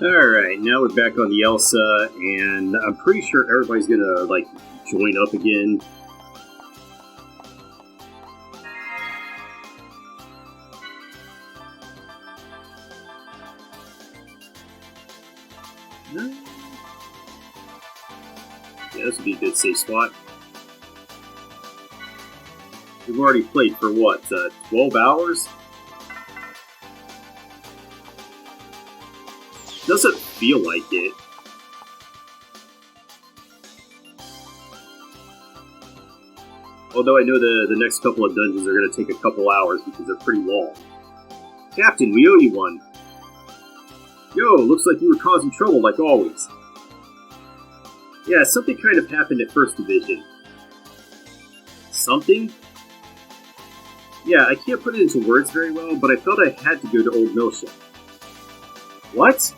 Alright, now we're back on the Elsa, and I'm pretty sure everybody's gonna, like, join up again. No? Yeah, this would be a good safe spot. We've already played for what, 12 hours? Doesn't feel like it. Although I know the next couple of dungeons are going to take a couple hours because they're pretty long. Captain, we owe you one. Yo, looks like you were causing trouble like always. Yeah, something kind of happened at First Division. Something? Yeah, I can't put it into words very well, but I felt I had to go to Old Miltia. What?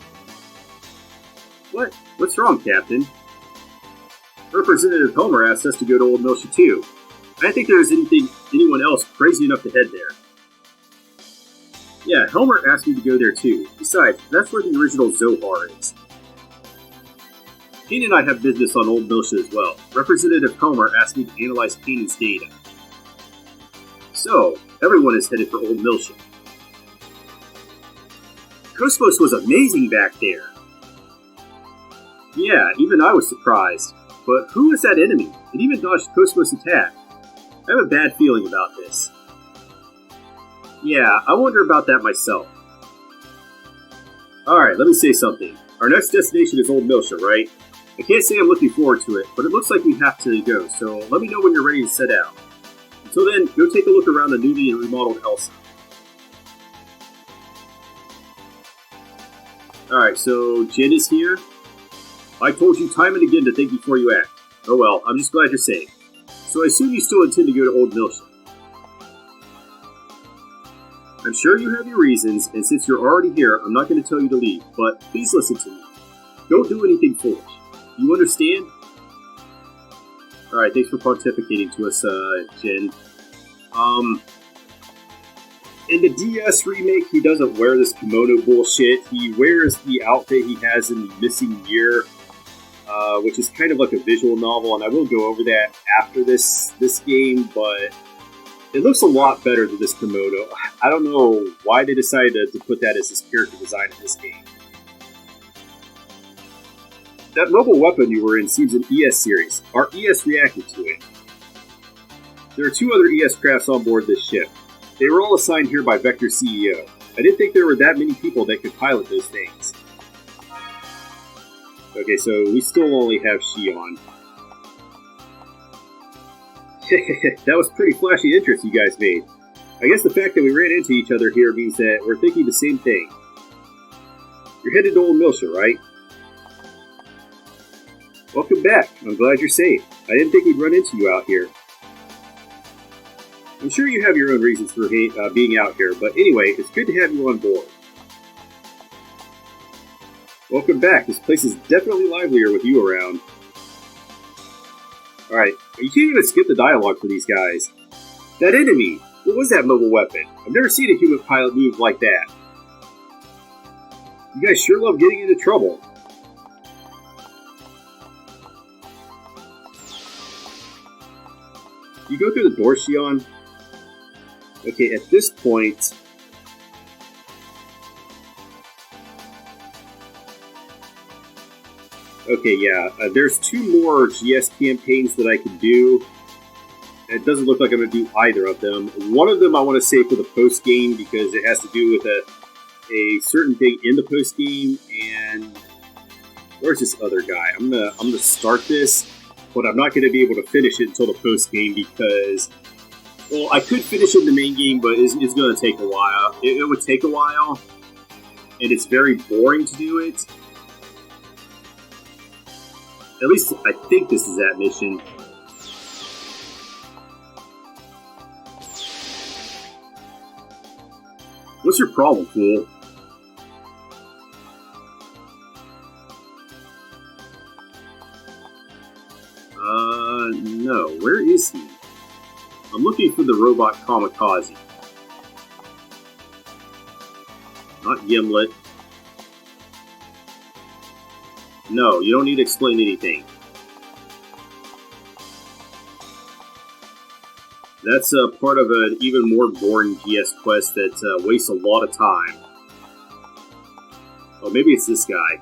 What's wrong, Captain? Representative Homer asked us to go to Old Miltia too. I don't think there's anyone else crazy enough to head there. Yeah, Helmer asked me to go there too. Besides, that's where the original Zohar is. Kane and I have business on Old Miltia as well. Representative Homer asked me to analyze Kane's data. So, everyone is headed for Old Miltia. Cosmos was amazing back there. Yeah, even I was surprised. But who was that enemy? It even dodged Cosmos' attack. I have a bad feeling about this. Yeah, I wonder about that myself. Alright, let me say something. Our next destination is Old Miltia, right? I can't say I'm looking forward to it, but it looks like we have to go, so let me know when you're ready to set out. Until then, go take a look around the newly remodeled Elsa. Alright, so Jin is here. I told you time and again to think before you act. Oh well, I'm just glad you're safe. So I assume you still intend to go to Old Miltia. I'm sure you have your reasons, and since you're already here, I'm not going to tell you to leave, but please listen to me. Don't do anything foolish. You understand? Alright, thanks for pontificating to us, Jin. In the DS remake, he doesn't wear this kimono bullshit. He wears the outfit he has in the Missing Year, which is kind of like a visual novel, and I will go over that after this game, but it looks a lot better than this kimono. I don't know why they decided to put that as his character design in this game. That mobile weapon you were in seems an ES series. Our ES reacted to it. There are 2 other ES crafts on board this ship. They were all assigned here by Vector CEO. I didn't think there were that many people that could pilot those things. Okay, so we still only have Shion. That was pretty flashy interest you guys made. I guess the fact that we ran into each other here means that we're thinking the same thing. You're headed to Old Miltia, right? Welcome back. I'm glad you're safe. I didn't think we'd run into you out here. I'm sure you have your own reasons for being out here, but anyway, it's good to have you on board. Welcome back. This place is definitely livelier with you around. Alright, you can't even skip the dialogue for these guys. That enemy! What was that mobile weapon? I've never seen a human pilot move like that. You guys sure love getting into trouble. You go through the door, Shion? Okay, at this point... Okay, yeah, there's 2 more GS campaigns that I can do. It doesn't look like I'm going to do either of them. One of them I want to save for the post-game because it has to do with a certain thing in the post-game, and... Where's this other guy? I'm gonna start this, but I'm not going to be able to finish it until the post-game because... Well, I could finish it in the main game, but it's going to take a while. It would take a while, and it's very boring to do it. At least I think this is that mission. What's your problem, fool? No. Where is he? I'm looking for the robot kamikaze. Not Gimlet. No, you don't need to explain anything. That's part of an even more boring GS quest that wastes a lot of time. Oh, maybe it's this guy.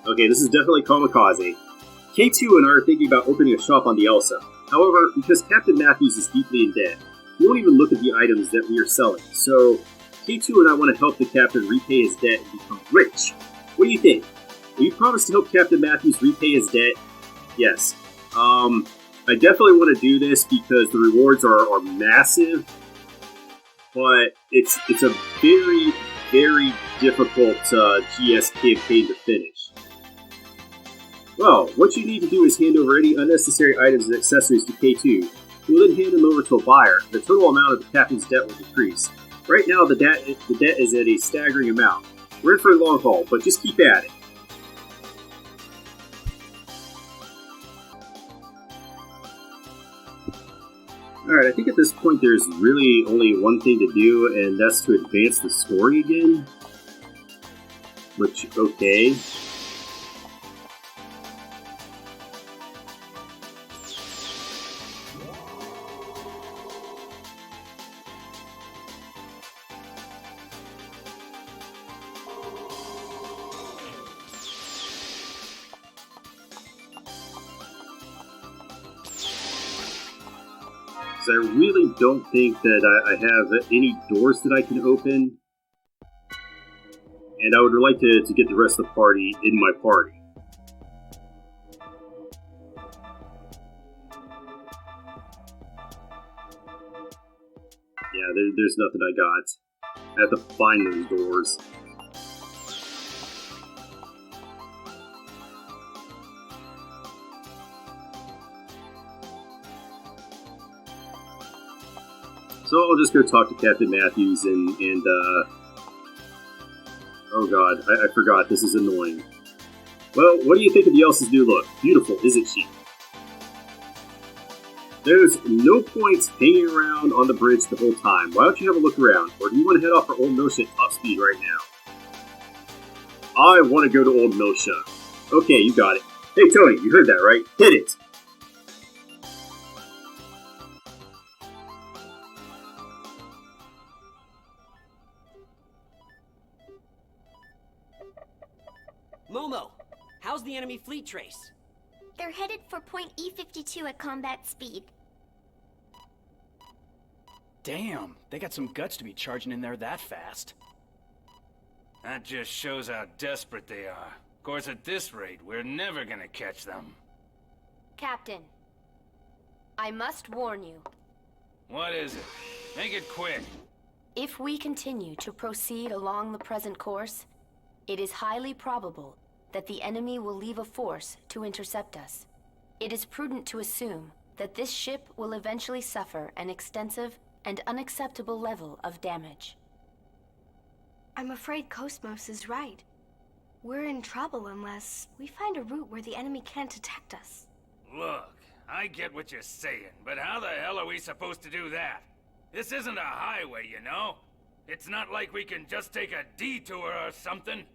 Okay, this is definitely Kamikaze. K2 and I are thinking about opening a shop on the Elsa. However, because Captain Matthews is deeply in debt, we won't even look at the items that we are selling. So, K2 and I want to help the Captain repay his debt and become rich. What do you think? Will you promise to help Captain Matthews repay his debt? Yes. I definitely want to do this because the rewards are massive, but it's a very, very difficult GS campaign to finish. Well, what you need to do is hand over any unnecessary items and accessories to K2, who will then hand them over to a buyer. The total amount of the captain's debt will decrease. Right now, the debt is at a staggering amount. We're in for a long haul, but just keep at it. Alright, I think at this point there's really only one thing to do, and that's to advance the story again. Which, okay. I really don't think that I have any doors that I can open. And I would like to get the rest of the party in my party. Yeah, there's nothing I got. I have to find those doors. So I'll just go talk to Captain Matthews and oh god, I forgot, this is annoying. Well, what do you think of the Elsa's new look? Beautiful, isn't she? There's no point hanging around on the bridge the whole time. Why don't you have a look around? Or do you want to head off for Old Miltia at top speed right now? I want to go to Old Miltia. Okay, you got it. Hey Tony, you heard that, right? Hit it! Momo, how's the enemy fleet trace? They're headed for point E52 at combat speed. Damn, they got some guts to be charging in there that fast. That just shows how desperate they are. Of course, at this rate, we're never gonna catch them. Captain, I must warn you. What is it? Make it quick. If we continue to proceed along the present course, it is highly probable that the enemy will leave a force to intercept us. It is prudent to assume that this ship will eventually suffer an extensive and unacceptable level of damage. I'm afraid Cosmos is right. We're in trouble unless we find a route where the enemy can't attack us. Look, I get what you're saying, but how the hell are we supposed to do that? This isn't a highway, you know? It's not like we can just take a detour or something.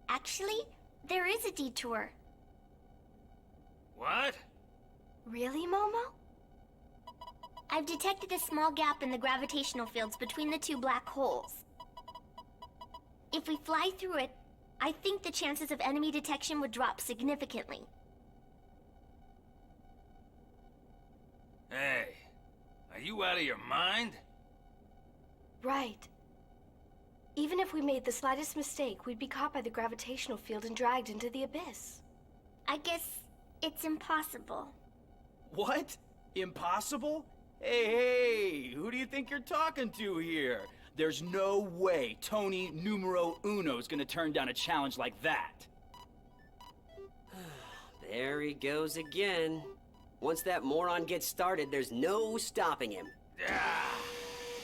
Actually, there is a detour. What? Really, Momo? I've detected a small gap in the gravitational fields between the two black holes. If we fly through it, I think the chances of enemy detection would drop significantly. Hey, are you out of your mind? Right. Even if we made the slightest mistake, we'd be caught by the gravitational field and dragged into the abyss. I guess it's impossible. What? Impossible? Hey, who do you think you're talking to here? There's no way Tony Numero Uno's gonna turn down a challenge like that. There he goes again. Once that moron gets started, there's no stopping him. Ah,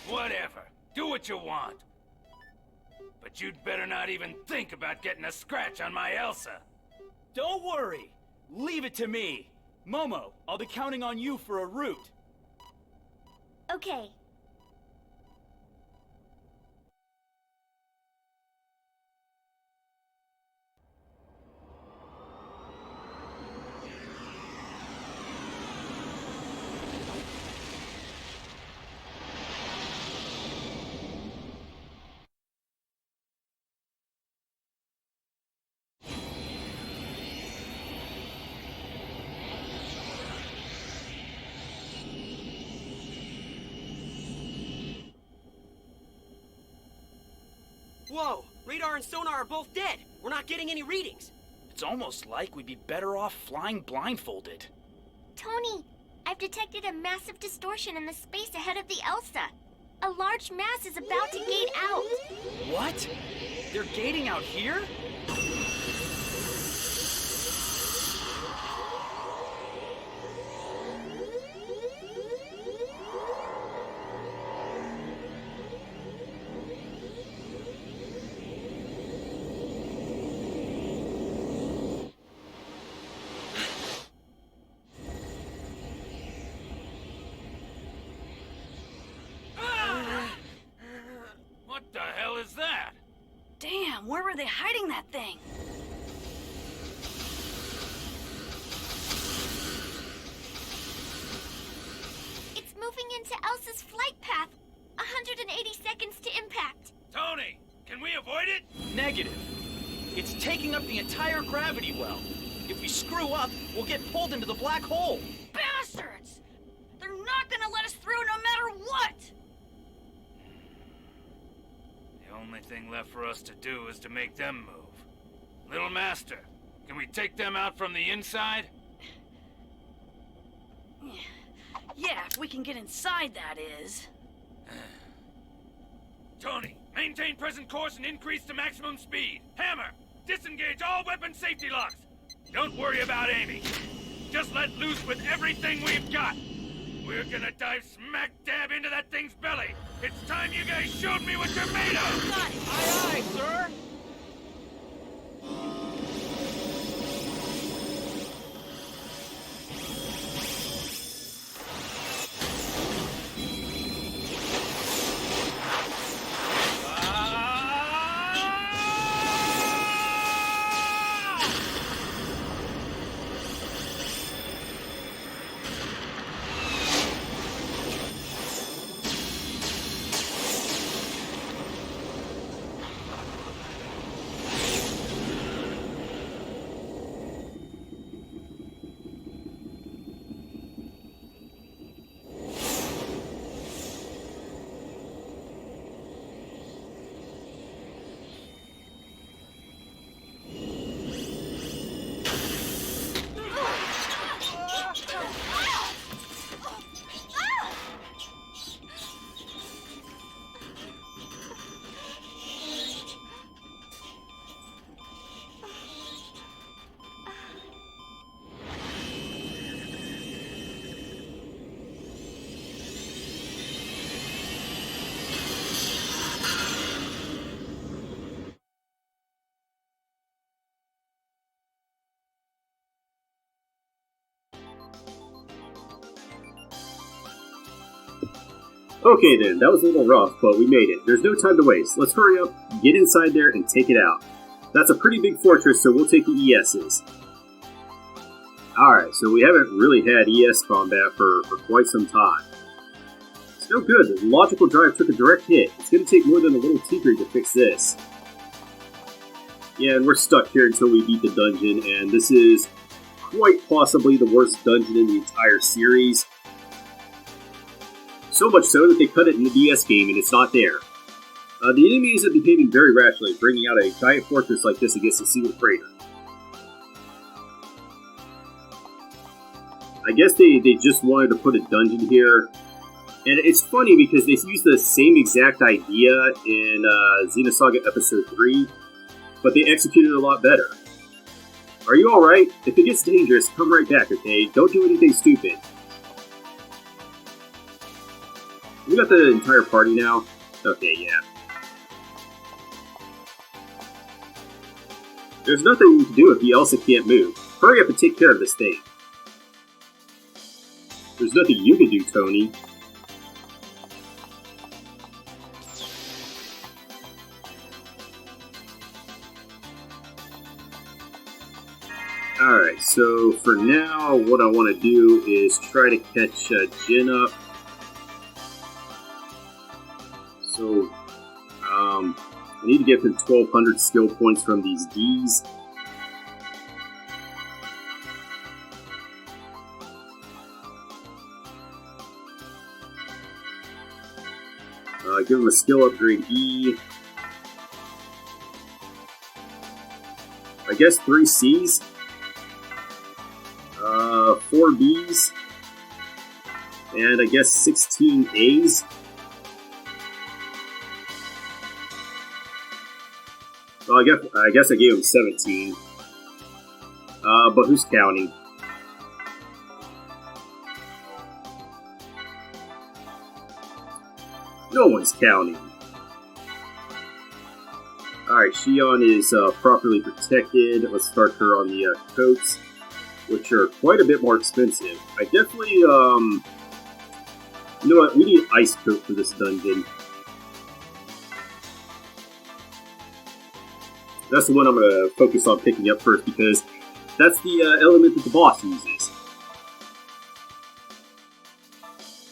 whatever. Do what you want. But you'd better not even think about getting a scratch on my Elsa. Don't worry. Leave it to me. Momo, I'll be counting on you for a route. Okay. Whoa, radar and sonar are both dead. We're not getting any readings. It's almost like we'd be better off flying blindfolded. Tony, I've detected a massive distortion in the space ahead of the Elsa. A large mass is about to gate out. What? They're gating out here? What the hell is that? Damn, where were they hiding that thing? It's moving into Elsa's flight path. 180 seconds to impact. Tony, can we avoid it? Negative. It's taking up the entire gravity well. If we screw up, we'll get pulled into the black hole. Bastards! They're not gonna let us through no matter what! The only thing left for us to do is to make them move. Little Master, can we take them out from the inside? Yeah, if we can get inside, that is. Tony, maintain present course and increase to maximum speed. Hammer, disengage all weapon safety locks. Don't worry about aiming. Just let loose with everything we've got. We're gonna dive smack dab into that thing's belly. It's time you guys showed me what you're made of! Aye, aye, sir! Okay then, that was a little rough, but we made it. There's no time to waste. Let's hurry up, get inside there, and take it out. That's a pretty big fortress, so we'll take the ESs. Alright, so we haven't really had ES combat for quite some time. It's no good. The logical drive took a direct hit. It's going to take more than a little tinkering to fix this. Yeah, and we're stuck here until we beat the dungeon, and this is quite possibly the worst dungeon in the entire series. So much so that they cut it in the DS game and it's not there. The enemies are behaving very rationally, bringing out a giant fortress like this against a single freighter. I guess they just wanted to put a dungeon here. And it's funny because they used the same exact idea in Xenosaga Episode 3, but they executed it a lot better. Are you alright? If it gets dangerous, come right back, okay? Don't do anything stupid. We got the entire party now? Okay, yeah. There's nothing you can do if the Elsa can't move. Hurry up and take care of this thing. There's nothing you can do, Tony. Alright, so for now, what I want to do is try to catch Jin up. So, I need to get him 1,200 skill points from these Ds. Give him a skill upgrade E. I guess 3 C's, 4 B's, and I guess 16 A's. Well, I guess I gave him 17. But who's counting? No one's counting. Alright, Shion is properly protected. Let's start her on the coats, which are quite a bit more expensive. I definitely, you know what? We need ice coat for this dungeon. That's the one I'm going to focus on picking up first because that's the element that the boss uses.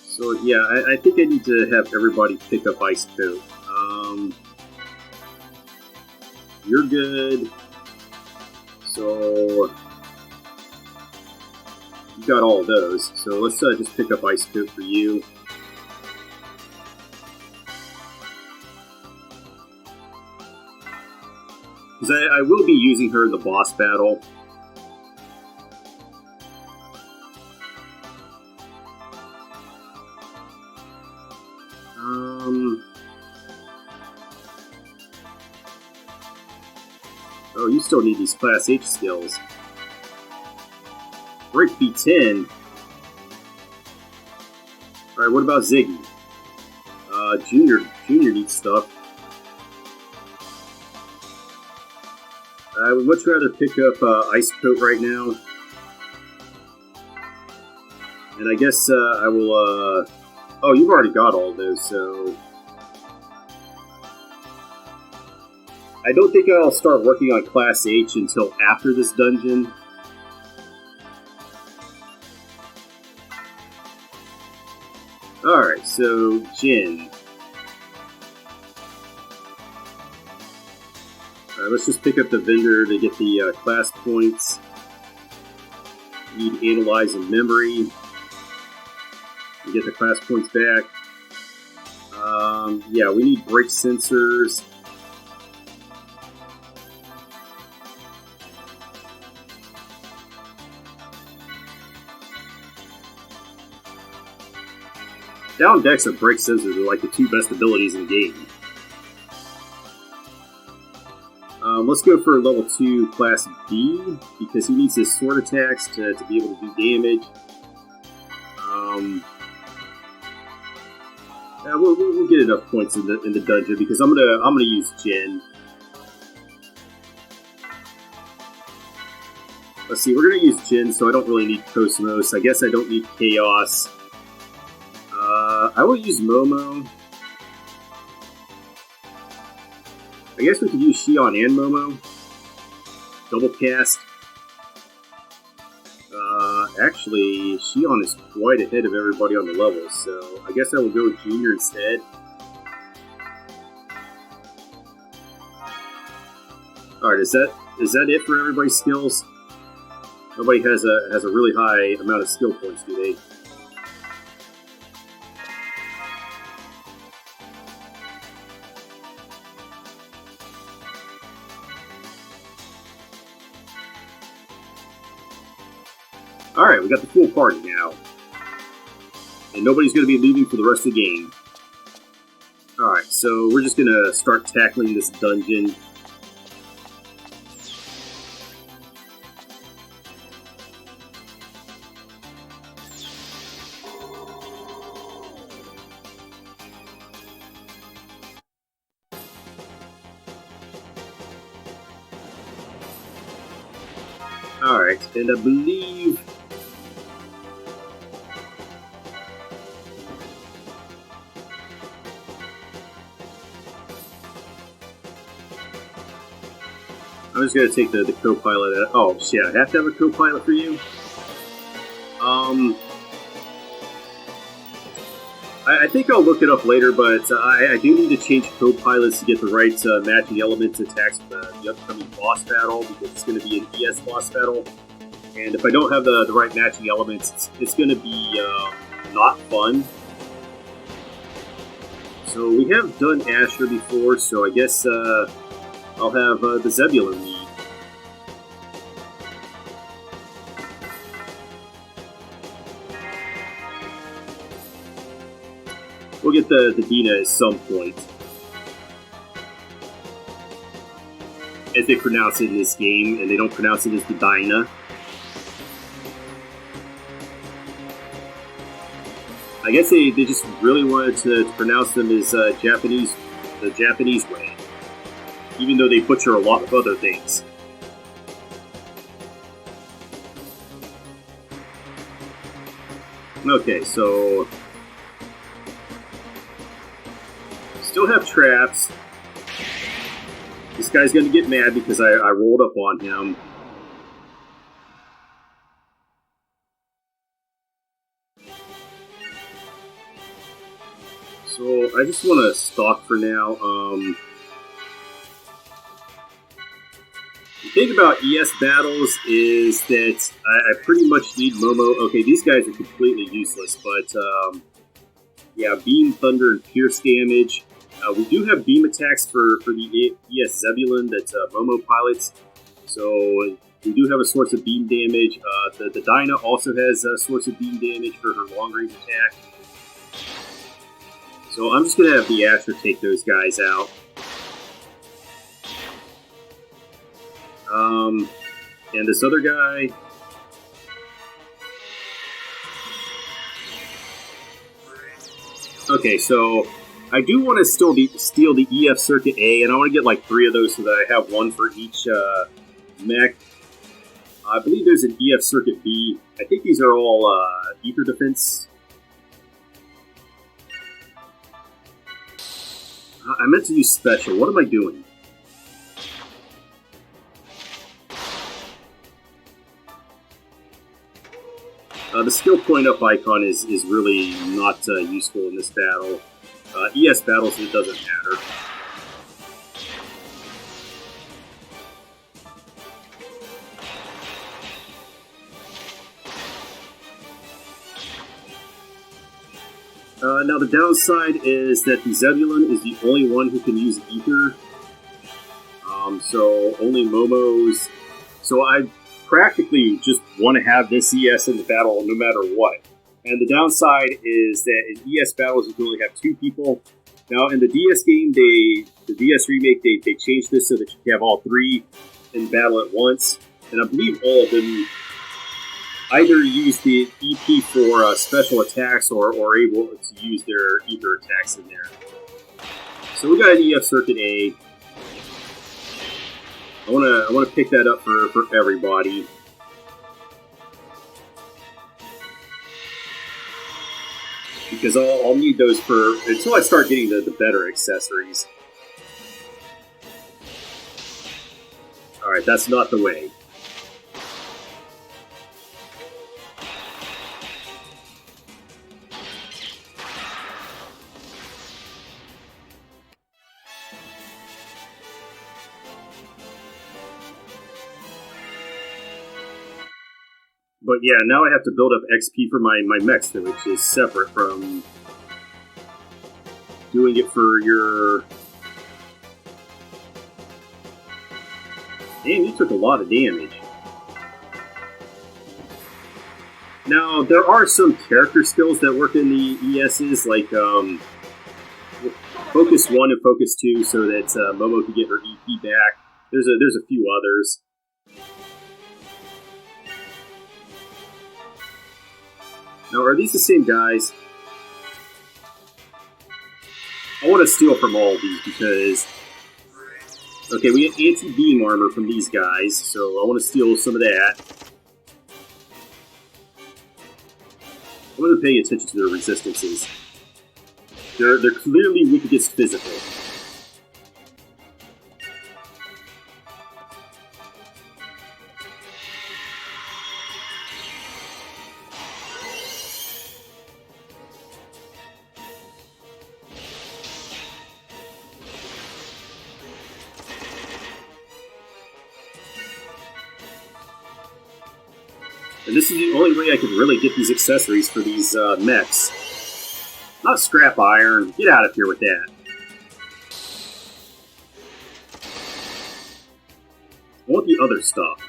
So yeah, I think I need to have everybody pick up ice coat. You're good. So you got all of those. So let's just pick up ice coat for you. Because I will be using her in the boss battle. Oh, you still need these Class H skills. Break B10. Alright, what about Ziggy? Junior needs stuff. I would much rather pick up Ice Coat right now. And I guess I will, oh, you've already got all of those, so... I don't think I'll start working on Class H until after this dungeon. Alright, so Jin. Alright, let's just pick up the vendor to get the class points. Need Analyze and Memory to get the class points back. Yeah, we need Break Sensors. Down Dex and Break Sensors are like the two best abilities in the game. Let's go for level 2 Class B, because he needs his sword attacks to be able to do damage. We'll get enough points in the dungeon, because I'm gonna use Jin. Let's see, we're gonna use Jin, so I don't really need Cosmos. I guess I don't need Chaos. I will use Momo. I guess we could use Shion and Momo. Double cast. Actually, Shion is quite ahead of everybody on the level, so I guess I will go with Junior instead. Alright, is that it for everybody's skills? Nobody has a really high amount of skill points, do they? Alright, we got the full party now. And nobody's going to be leaving for the rest of the game. Alright, so we're just going to start tackling this dungeon. Alright, and I believe... I'm just going to take the co-pilot out. Oh, shit, I have to have a co-pilot for you? I think I'll look it up later, but I do need to change co-pilots to get the right matching elements attacks for the upcoming boss battle, because it's going to be an ES boss battle. And if I don't have the right matching elements, it's going to be not fun. So we have done Asher before, so I guess I'll have the Zebulon lead. We'll get the Dina at some point. As they pronounce it in this game, and they don't pronounce it as the Dinah. I guess they just really wanted to pronounce them as Japanese, the Japanese way. Even though they butcher a lot of other things. Okay, so... Still have traps. This guy's gonna get mad because I rolled up on him. So I just want to stalk for now. The thing about ES battles is that I pretty much need Momo. Okay, these guys are completely useless, but yeah, beam, thunder, and pierce damage. We do have beam attacks for the ES Zebulon that Momo pilots, so we do have a source of beam damage. The Dinah also has a source of beam damage for her long range attack. So I'm just going to have the Asher take those guys out. And this other guy... Okay, so I do want to still steal the EF Circuit A, and I want to get like 3 of those so that I have 1 for each mech. I believe there's an EF Circuit B. I think these are all Ether Defense. I meant to use Special. What am I doing? The skill point up icon is really not useful in this battle. ES battles, it doesn't matter. Now the downside is that the Zebulon is the only one who can use Ether. So only Momo's... So I practically just want to have this ES in the battle no matter what. And the downside is that in ES battles you can only have 2 people. Now in the DS game, the DS remake, they changed this so that you can have all 3 in battle at once. And I believe all of them either use the EP for special attacks or able to use their Ether attacks in there. So we got an EF Circuit A. I want to pick that up for everybody. Because I'll need those for until I start getting the better accessories. Alright, that's not the way. But yeah, now I have to build up XP for my mechs, which is separate from doing it for your... Damn, you took a lot of damage. Now, there are some character skills that work in the ESs, like Focus 1 and Focus 2, so that Momo can get her EP back. There's a few others. Now, are these the same guys? I want to steal from all of these because... Okay, we get anti-beam armor from these guys, so I want to steal some of that. I want to pay attention to their resistances. They're clearly weak against physical. And this is the only way I can really get these accessories for these mechs. Not scrap iron. Get out of here with that. I want the other stuff.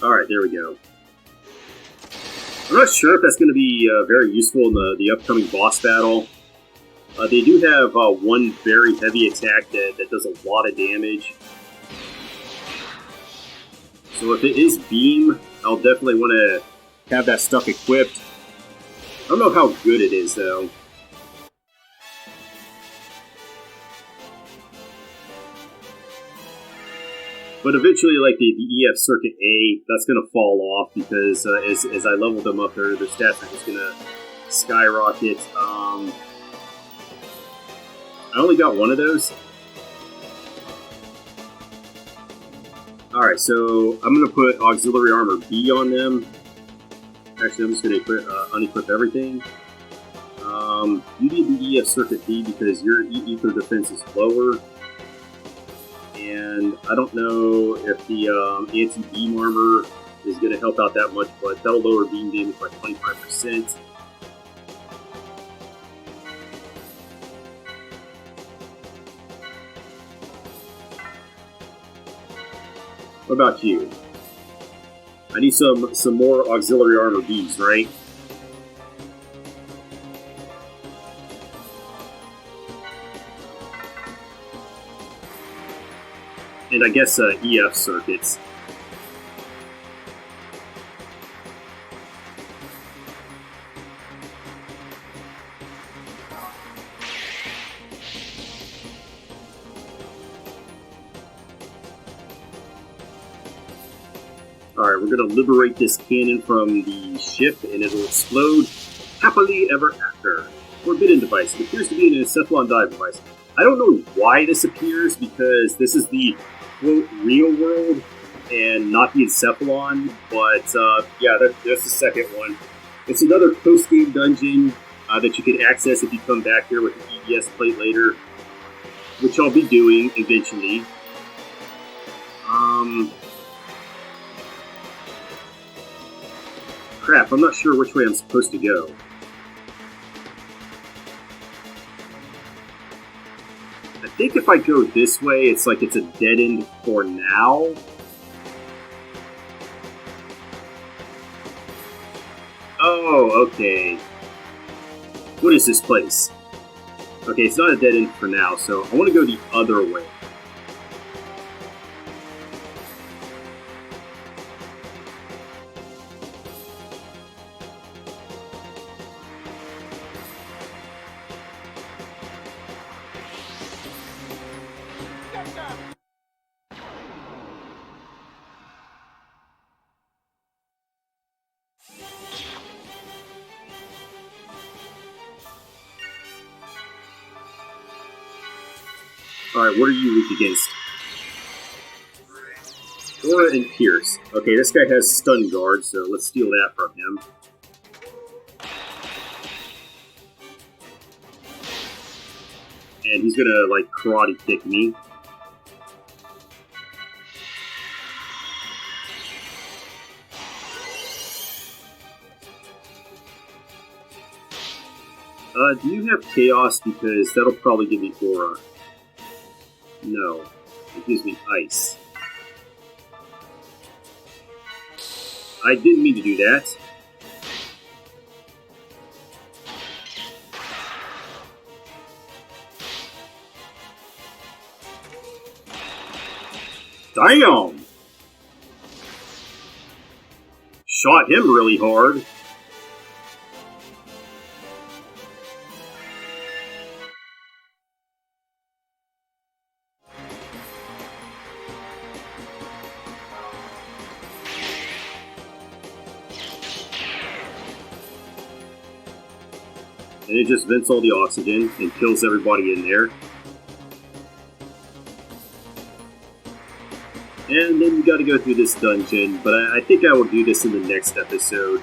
Alright, there we go. I'm not sure if that's going to be very useful in the upcoming boss battle. They do have one very heavy attack that does a lot of damage. So if it is Beam, I'll definitely want to have that stuff equipped. I don't know how good it is, though. But eventually, like the EF Circuit A, that's going to fall off because as I level them up, their stats are just going to skyrocket. I only got one of those. Alright, so I'm going to put Auxiliary Armor B on them. Actually, I'm just going to unequip everything. You need the EF Circuit B because your Ether defense is lower. And I don't know if the anti-beam armor is going to help out that much, but that'll lower beam damage by 25%. What about you? I need some more auxiliary armor Bs, right? And I guess EF circuits. Alright, we're going to liberate this cannon from the ship, and it'll explode happily ever after. Forbidden device. It appears to be an encephalon dive device. I don't know why this appears, because this is the quote real world and not the encephalon, but yeah, that's the second one. It's another post-game dungeon that you can access if you come back here with the EDS plate later, which I'll be doing eventually. Crap, I'm not sure which way I'm supposed to go. I think if I go this way, it's like it's a dead end for now. Oh, okay. What is this place? Okay, it's not a dead end for now, so I want to go the other way. Alright, what are you weak against? Aura and Pierce. Okay, this guy has Stun Guard, so let's steal that from him. And he's gonna, like, karate kick me. Do you have Chaos? Because that'll probably give me Aura. No, it gives me ice. I didn't mean to do that. Damn! Shot him really hard. And it just vents all the oxygen and kills everybody in there. And then you gotta go through this dungeon, but I think I will do this in the next episode.